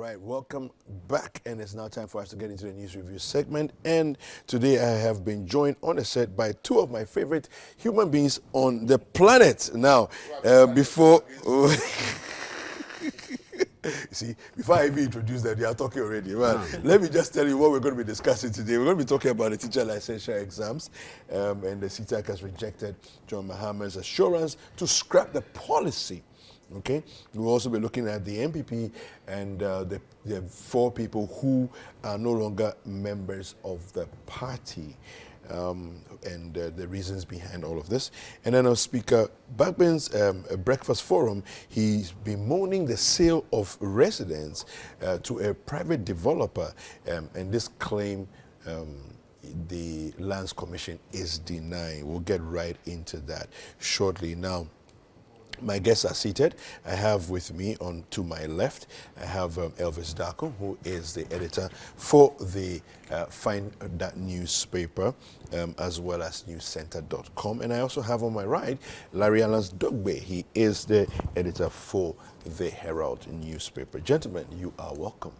right, welcome back, and it's now time for us to get into the news review segment. And today I have been joined on the set by two of my favorite human beings on the planet. Now, before before I even introduce them, they are talking already. Well, let me just tell you what we're going to be discussing today. We're going to be talking about the teacher licensure exams, and the Citi has rejected John Mahama's assurance to scrap the policy. Okay, we'll also be looking at the MPP and the four people who are no longer members of the party, and the reasons behind all of this. And then our Speaker Bagbin's breakfast forum, he's bemoaning the sale of residence to a private developer, and this claim the Lands Commission is denying. We'll get right into that shortly. Now, my guests are seated. I have with me to my left, I have Elvis Darko, who is the editor for the Find That newspaper, as well as newscenter.com. And I also have on my right, Larry Alans Dogbe. He is the editor for the Herald newspaper. Gentlemen, you are welcome.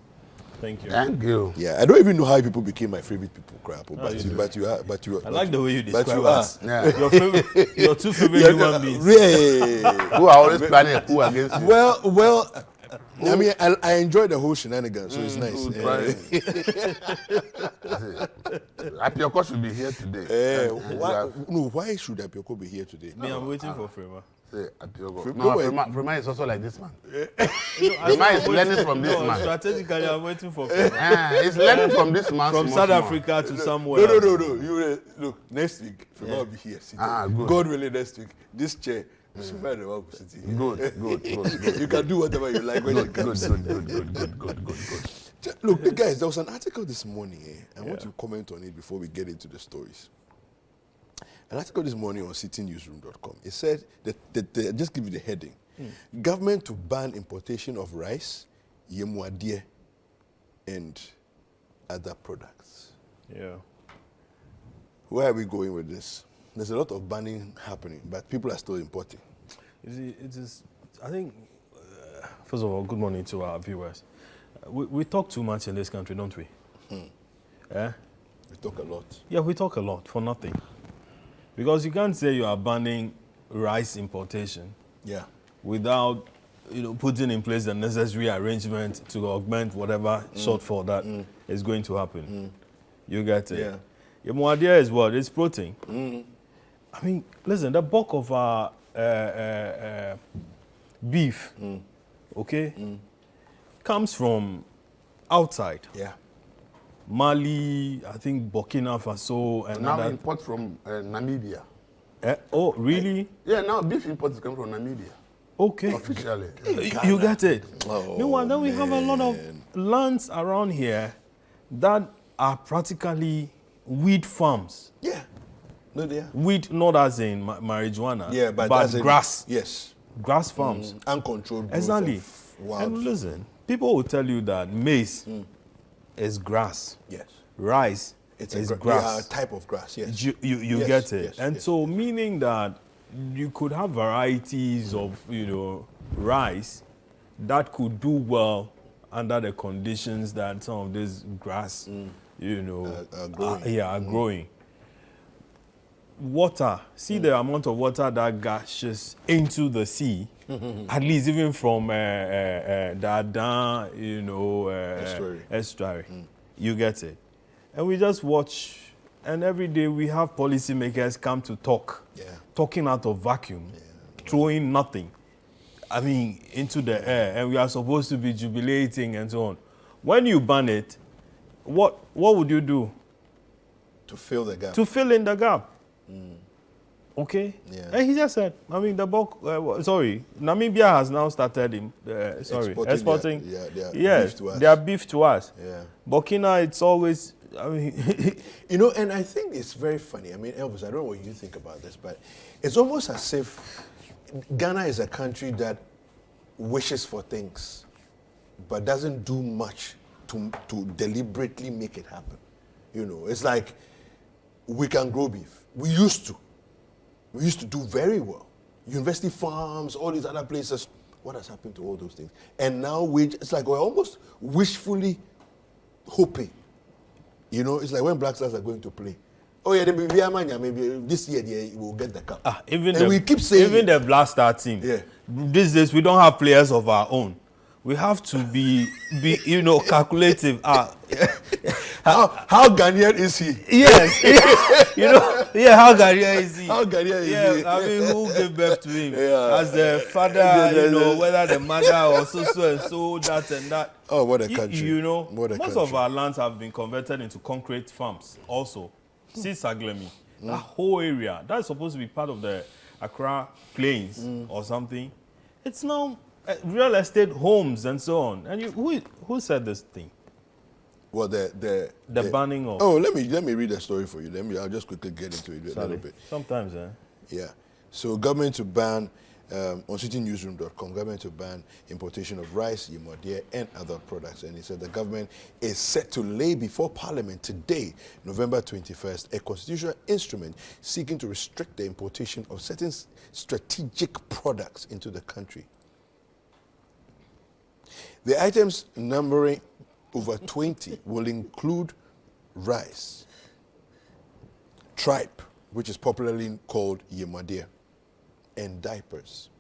Thank you. Thank you. Yeah, I don't even know how people became my favorite people, crap. No, but you are. I like the way you describe us. Yeah. Your two favorite human beings. Who are always planning a coup against you. Well. I mean, I enjoy the whole shenanigans, so it's nice. Apioko should be here today. Why should Apioko be here today? Me, I'm waiting for Frema. Frema is also like this man. Frema is learning from this man. Strategically, I'm waiting for Frema. He's learning from this man. From South Africa to somewhere. No. Look, next week, Frema will be here. Good. God willing, next week, this chair. Good. You can do whatever you like when you come. Good. Look, guys, there was an article this morning. I want you to comment on it before we get into the stories. An article this morning on citinewsroom.com. It said that just give you the heading: government to ban importation of rice, yemadie, and other products. Yeah. Where are we going with this? There's a lot of banning happening, but people are still importing. It is. I think. First of all, good morning to our viewers. We talk too much in this country, don't we? Yeah. We talk a lot. Yeah, we talk a lot for nothing. Because you can't say you are banning rice importation. Yeah. Without, putting in place the necessary arrangement to augment whatever shortfall that is going to happen. You get it. Yeah. Your more idea is what? It's protein. I mean, listen, the bulk of our beef, comes from outside. Yeah. Mali, I think Burkina Faso, and now import from Namibia. Oh, really? Yeah, now beef imports come from Namibia. Okay. Officially. You get it. Oh, meanwhile, then we have a lot of lands around here that are practically weed farms. Yeah. No, they are. Weed, not as in marijuana, yeah, but grass. Yes. Grass farms. Uncontrolled growth. Exactly. Of wild. And listen, people will tell you that maize is grass. Yes. Rice is grass. A type of grass, yes. You yes, get it. Yes, and so meaning that you could have varieties of, rice that could do well under the conditions that some of this grass, are growing. are growing. Water, see the amount of water that gushes into the sea, at least even from the Adan, estuary. You get it. And we just watch, and every day we have policymakers come to talk, talking out of vacuum, throwing nothing, into the air, and we are supposed to be jubilating and so on. When you ban it, what would you do? To fill the gap. To fill in the gap. Okay? Yeah. And he just said, the bulk, Namibia has now started exporting their beef to us. Yeah. Burkina, it's always, and I think it's very funny. Elvis, I don't know what you think about this, but it's almost as if Ghana is a country that wishes for things, but doesn't do much to deliberately make it happen. It's like we can grow beef. We used to do very well. University farms, all these other places, What has happened to all those things? And now it's like we're almost wishfully hoping. You know, it's like when Black Stars are going to play. Oh yeah, maybe this year we will get the cup. We keep saying even the Black Star team. Yeah. These days we don't have players of our own. We have to be calculative. How Ghanaian is he? Yes. How Ghanaian is he? How Ghanaian is he? I mean, who gave birth to him? As the father, whether the mother or so and so, that and that. Oh, what a country. Most of our lands have been converted into concrete farms also. See Saglemi, that whole area, that's supposed to be part of the Accra Plains or something. It's now real estate homes and so on. And who said this thing? Well, the banning of. Oh, let me read the story for you. I'll just quickly get into it a little bit. Sometimes, Yeah. So government to ban on citinewsroom.com, government to ban importation of rice, yemadie, and other products. And he said the government is set to lay before Parliament today, November 21st, a constitutional instrument seeking to restrict the importation of certain strategic products into the country. The items numbering over 20 will include rice, tripe, which is popularly called yemadie, and diapers.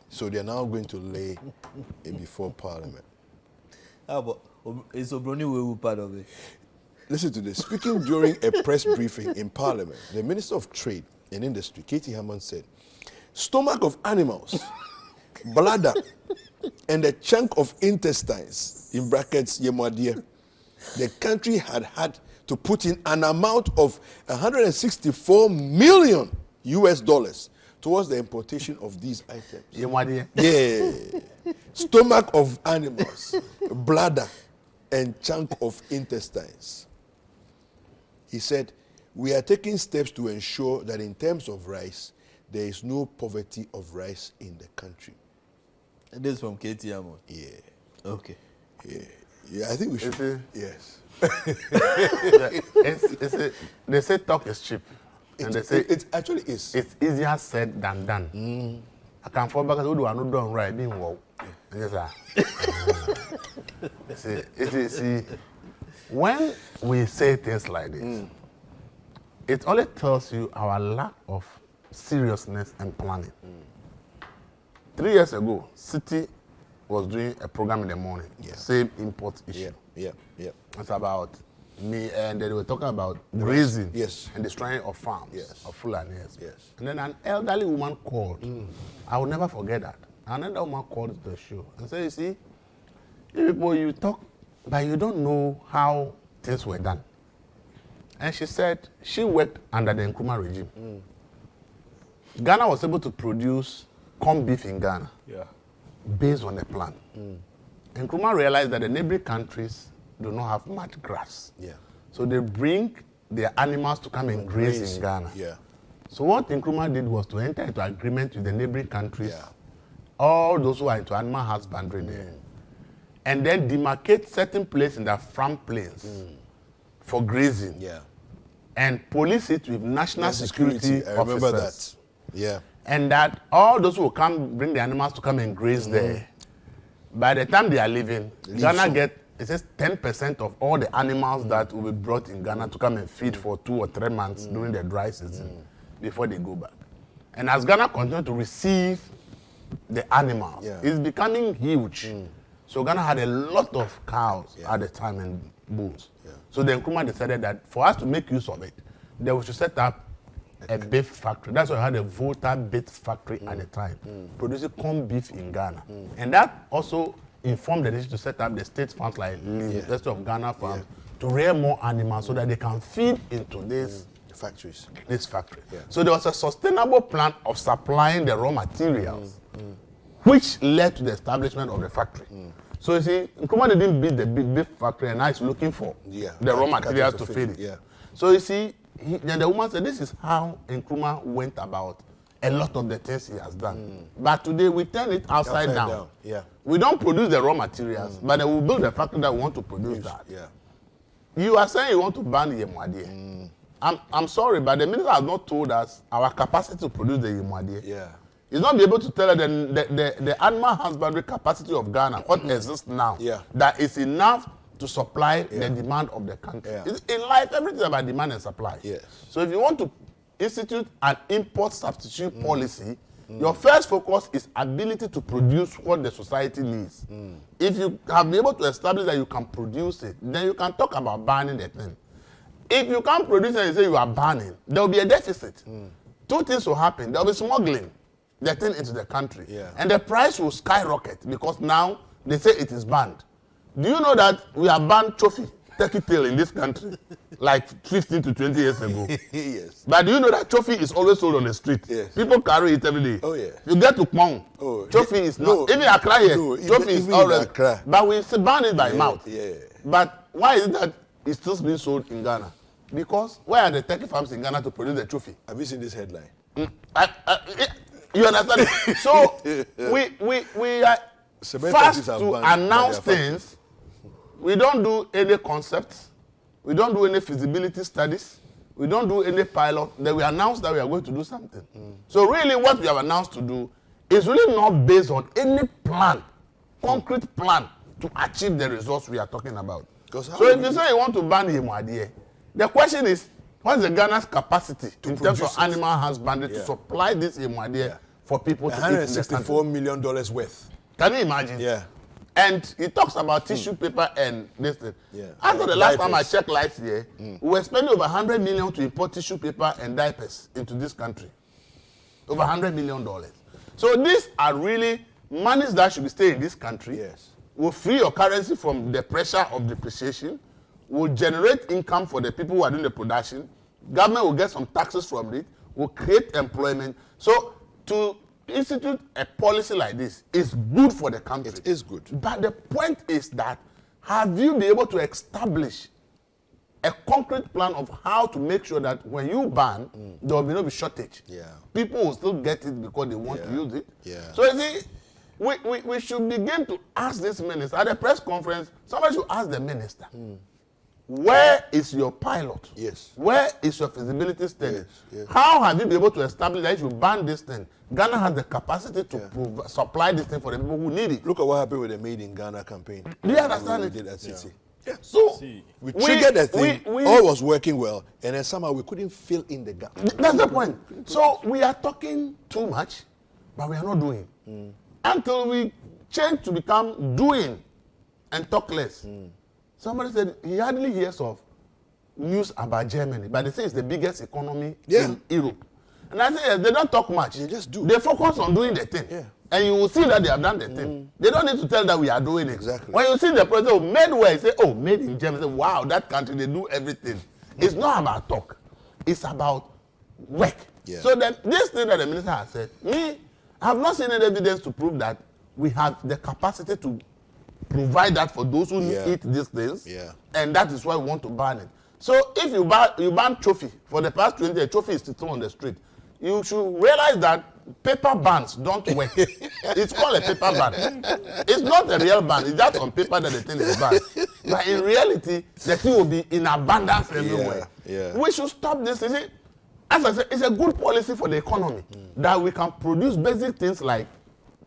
So they are now going to lay it before Parliament. But is Obroni Wewu part of it? Listen to this. Speaking during a press briefing in Parliament, the Minister of Trade and Industry, Katie Hammond, said, stomach of animals, bladder, and a chunk of intestines, in brackets, yemadie, the country had to put in an amount of $164 million towards the importation of these items. Yemadie? Yeah. Stomach of animals, bladder, and chunk of intestines. He said, we are taking steps to ensure that in terms of rice, there is no poverty of rice in the country. And this is from Katie Hammond? Yeah. Okay. Yeah, I think we should. Yes. They say talk is cheap. And they say it actually is. It's easier said than done. I can fall back and do I not done right being wow. Yes, see, when we say things like this, it only tells you our lack of seriousness and planning. 3 years ago, Citi was doing a program in the morning, same import issue. Yeah. It's about me, and they were talking about grazing and destroying of farms, of Fulani. Yes. And then an elderly woman called. I will never forget that. Another woman called the show and said, you see, you people, you talk, but you don't know how things were done. And she said she worked under the Nkrumah regime. Ghana was able to produce corned beef in Ghana based on a plan. Nkrumah realized that the neighboring countries do not have much grass. So they bring their animals to come and graze in Ghana. So what Nkrumah did was to enter into agreement with the neighboring countries, all those who are into animal husbandry there, and then demarcate certain places in the front plains for grazing, and police it with national security I remember officers. that. And that all those who come bring the animals to come and graze there, by the time they are leaving, Ghana get, it says 10% of all the animals that will be brought in Ghana to come and feed for 2 or 3 months during the dry season before they go back. And as Ghana continues to receive the animals, it's becoming huge. So Ghana had a lot of cows at the time and bulls. So then Nkrumah decided that for us to make use of it, they should set up a beef factory. That's why I had a Volta beef factory at the time, producing corned beef in Ghana. And that also informed the nation to set up the state farms like the University of Ghana farms to rear more animals so that they can feed into this factories. This factory. So there was a sustainable plan of supplying the raw materials, which led to the establishment of the factory. So you see, Nkrumah didn't build the beef factory and now he's looking for the raw materials to feed it. So you see, then the woman said, this is how Nkrumah went about a lot of the things he has done. But today we turn it upside down. We don't produce the raw materials, but then we build the factory that we want to produce that. You are saying you want to ban yemadie. I'm sorry, but the minister has not told us our capacity to produce the yemadie. He's not be able to tell her the animal husbandry capacity of Ghana, what exists now, that is enough to supply the demand of the country. In life, everything is about demand and supply. Yes. So if you want to institute an import substitute policy, your first focus is ability to produce what the society needs. If you have been able to establish that you can produce it, then you can talk about banning the thing. If you can't produce it and you say you are banning, there will be a deficit. Two things will happen. There will be smuggling the thing into the country. And the price will skyrocket because now they say it is banned. Do you know that we have banned trophy, turkey tail in this country like 15 to 20 years ago? Yes. But do you know that trophy is always sold on the street? Yes. People carry it every day. Oh, yeah. You get to Kpong. Oh, trophy is not. Even Accra here, trophy is already. But we ban it by mouth. Yeah. But why is it that it's still being sold in Ghana? Because where are the turkey farms in Ghana to produce the trophy? Have you seen this headline? You understand? So we are fast to announce things. We don't do any concepts. We don't do any feasibility studies. We don't do any pilot. Then we announce that we are going to do something. So really what we have announced to do is really not based on any plan, concrete plan to achieve the results we are talking about. So if you say you want to ban yemadie, the question is, what is the Ghana's capacity in terms of animal husbandry to supply this yemadie for people to eat in the country? $164 million worth. Can you imagine? Yeah. And he talks about tissue paper and this thing. Yeah. After the last time I checked last year, we were spending over 100 million to import tissue paper and diapers into this country. Over $100 million. So these are really monies that should be staying in this country. Yes. Will free your currency from the pressure of depreciation, will generate income for the people who are doing the production. Government will get some taxes from it, will create employment. So to institute a policy like this is good for the country. It is good. But the point is that have you been able to establish a concrete plan of how to make sure that when you ban, there will no be shortage. Yeah. People will still get it because they want to use it. Yeah. So you see, we should begin to ask this minister at the press conference. Somebody should ask the minister, where is your pilot? Yes. Where is your feasibility study? Yes, yes. How have you been able to establish that if you ban this thing, Ghana has the capacity to supply this thing for the people who need it? Look at what happened with the Made in Ghana campaign. Do you understand we it? did at Citi. Yeah. So We triggered that thing, all was working well, and then somehow we couldn't fill in the gap. That's the point. So we are talking too much, but we are not doing. Until we change to become doing and talk less. Somebody said he hardly hears of news about Germany, but they say it's the biggest economy in Europe. And I say, yes, they don't talk much. They just do. They focus on doing the thing. Yeah. And you will see that they have done the thing. They don't need to tell that we are doing it. Exactly. When you see the president of made where, you say, oh, made in Germany, say, wow, that country, they do everything. It's not about talk. It's about work. Yeah. So then, this thing that the minister has said, I have not seen any evidence to prove that we have the capacity to provide that for those who eat these things. Yeah. And that is why we want to ban it. So if you ban trophy, for the past 20 years, trophy is still on the street. You should realize that paper bans don't work. It's called a paper ban. It's not a real ban. It's just on paper that the thing is banned. But in reality, the thing will be in abundance everywhere. Yeah. We should stop this. You see, as I said, it's a good policy for the economy that we can produce basic things like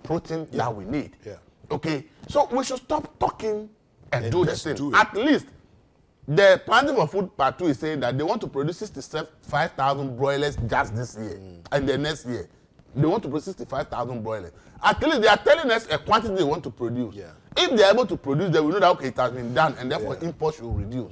protein that we need. Yeah. Okay, so we should stop talking and do the just thing. do it. At least the Planting for Food Part 2 is saying that they want to produce 65,000 broilers just this year. And the next year, they want to produce 65,000 broilers. At least they are telling us a quantity they want to produce. Yeah. If they are able to produce, then we know that, okay, it has been done, and therefore imports will reduce.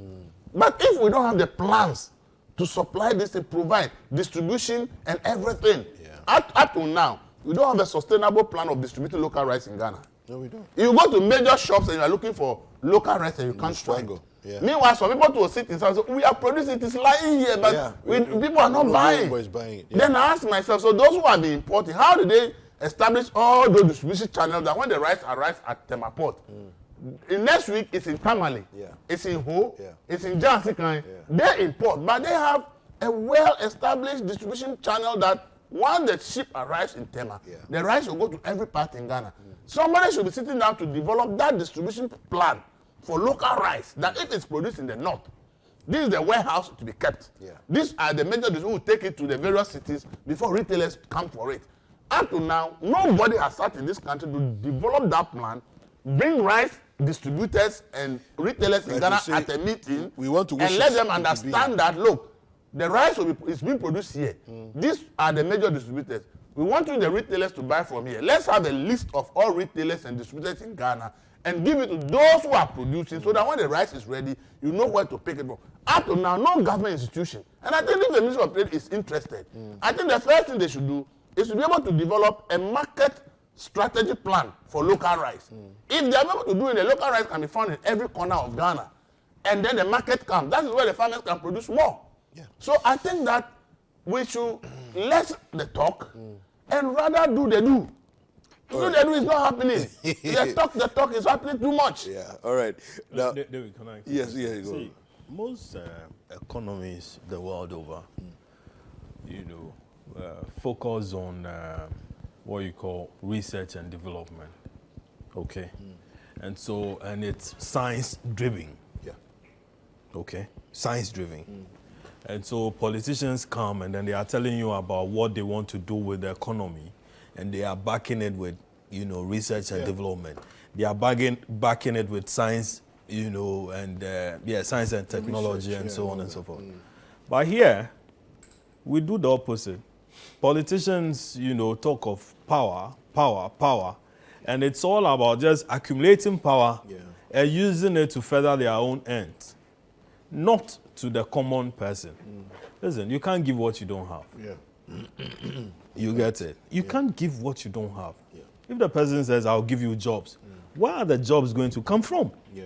But if we don't have the plans to supply this and provide distribution and everything, up to now, we don't have a sustainable plan of distributing local rice in Ghana. No, we don't. You go to major shops and you are looking for local rice and you can't find it. Yeah. Meanwhile, some people will sit inside and say, we are producing it, it's lying here, but people are not buying. Buying it. Then I ask myself, so those who are being importing, how do they establish all those distribution channels that when the rice arrives at Temaport, in next week it's in Tamale, it's in Ho, it's in Jansikan, they import, but they have a well-established distribution channel that once the ship arrives in Tema, the rice will go to every part in Ghana. Somebody should be sitting down to develop that distribution plan for local rice, that if it's produced in the north, this is the warehouse to be kept. These are the major who will take it to the various cities before retailers come for it. Up to now, nobody has sat in this country to develop that plan, bring rice distributors and retailers in Ghana at a meeting, we want to and let them understand that, look, the rice is being produced here. These are the major distributors. We want you, the retailers, to buy from here. Let's have a list of all retailers and distributors in Ghana and give it to those who are producing so that when the rice is ready, you know where to pick it from. Up to now, no government institution. And I think if the Ministry of Trade is interested, I think the first thing they should do is to be able to develop a market strategy plan for local rice. If they are able to do it, the local rice can be found in every corner of Ghana. And then the market comes. That is where the farmers can produce more. Yeah. So I think that we should less the talk and rather do the do. Do the do is not happening. The talk is happening too much. Yeah, all right. Now, David, can I? Yes, you go. See, most economies the world over, focus on what you call research and development. Okay? And it's science driven. Yeah. Okay? Science driven. And so politicians come and then they are telling you about what they want to do with the economy, and they are backing it with, research and development. They are backing it with science, and science and technology research, and so on and so forth. But here, we do the opposite. Politicians, talk of power, and it's all about just accumulating power and using it to further their own ends, not to the common person. Listen, you can't give what you don't have. Yeah. You get it? You can't give what you don't have. Yeah. If the person says, I'll give you jobs, where are the jobs going to come from? Yeah.